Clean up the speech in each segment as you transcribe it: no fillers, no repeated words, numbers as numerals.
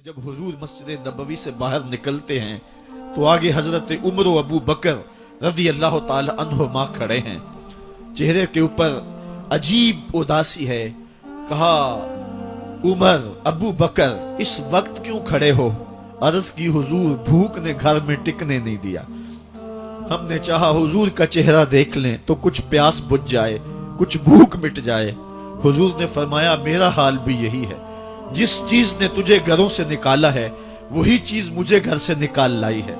جب حضور مسجد نبوی سے باہر نکلتے ہیں تو آگے حضرت عمر و ابو بکر رضی اللہ تعالی عنہما کھڑے ہیں. چہرے کے اوپر عجیب اداسی ہے. کہا عمر ابو بکر اس وقت کیوں کھڑے ہو؟ عرض کی حضور بھوک نے گھر میں ٹکنے نہیں دیا. ہم نے چاہا حضور کا چہرہ دیکھ لیں تو کچھ پیاس بجھ جائے، کچھ بھوک مٹ جائے. حضور نے فرمایا میرا حال بھی یہی ہے. جس چیز نے تجھے گھروں سے نکالا ہے وہی چیز مجھے گھر سے نکال لائی ہے.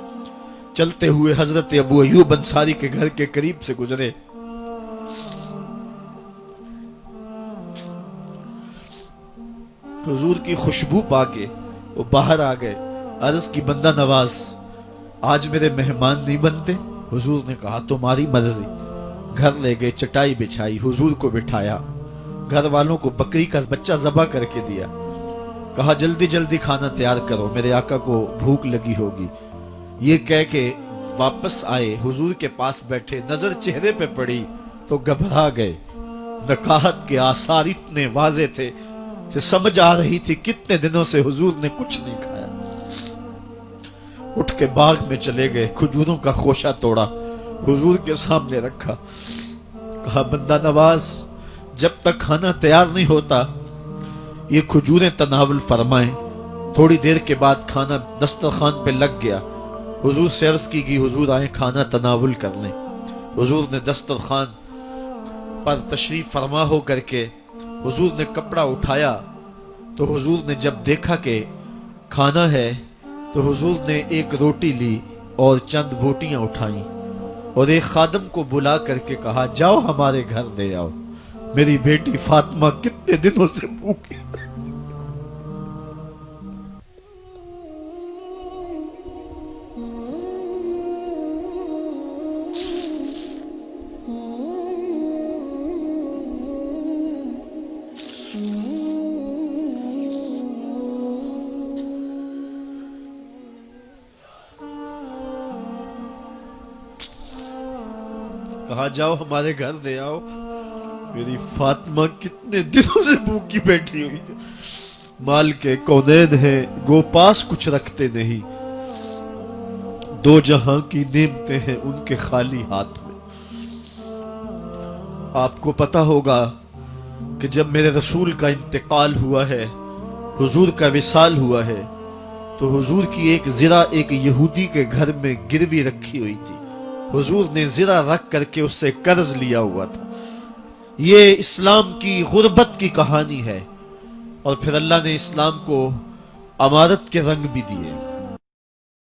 چلتے ہوئے حضرت ابو ایوب انصاری کے گھر کے قریب سے گزرے. حضور کی خوشبو پا کے وہ باہر آ گئے. عرض کی بندہ نواز آج میرے مہمان نہیں بنتے؟ حضور نے کہا تمہاری مرضی. گھر لے گئے، چٹائی بچھائی، حضور کو بٹھایا، گھر والوں کو بکری کا بچہ ذبح کر کے دیا. کہا جلدی جلدی کھانا تیار کرو، میرے آقا کو بھوک لگی ہوگی. یہ کہہ کے واپس آئے، حضور کے پاس بیٹھے. نظر چہرے پہ پڑی تو گھبرا گئے. نکاحت کے آثار اتنے واضح تھے کہ سمجھ آ رہی تھی کتنے دنوں سے حضور نے کچھ نہیں کھایا. اٹھ کے باغ میں چلے گئے، کھجوروں کا خوشہ توڑا، حضور کے سامنے رکھا. کہا بندہ نواز جب تک کھانا تیار نہیں ہوتا یہ کھجوریں تناول فرمائیں. تھوڑی دیر کے بعد کھانا دسترخوان پہ لگ گیا. حضور سے عرض کی گئی حضور آئیں کھانا تناول کر لیں. حضور نے دسترخوان پر تشریف فرما ہو کر کے حضور نے کپڑا اٹھایا تو حضور نے جب دیکھا کہ کھانا ہے تو حضور نے ایک روٹی لی اور چند بوٹیاں اٹھائیں اور ایک خادم کو بلا کر کے کہا جاؤ ہمارے گھر دے آؤ، میری بیٹی فاطمہ کتنے دنوں سے بھوکی. کہا جاؤ ہمارے گھر دے آؤ، میری فاطمہ کتنے دنوں سے بھوکی بیٹھی ہوئی ہے. مال کے کونین ہیں گو پاس کچھ رکھتے نہیں، دو جہاں کی نعمتیں ہیں ان کے خالی ہاتھ میں. آپ کو پتا ہوگا کہ جب میرے رسول کا انتقال ہوا ہے، حضور کا وصال ہوا ہے، تو حضور کی ایک زرہ ایک یہودی کے گھر میں گروی رکھی ہوئی تھی. حضور نے زرہ رکھ کر کے اس سے قرض لیا ہوا تھا. یہ اسلام کی غربت کی کہانی ہے اور پھر اللہ نے اسلام کو امارت کے رنگ بھی دیے.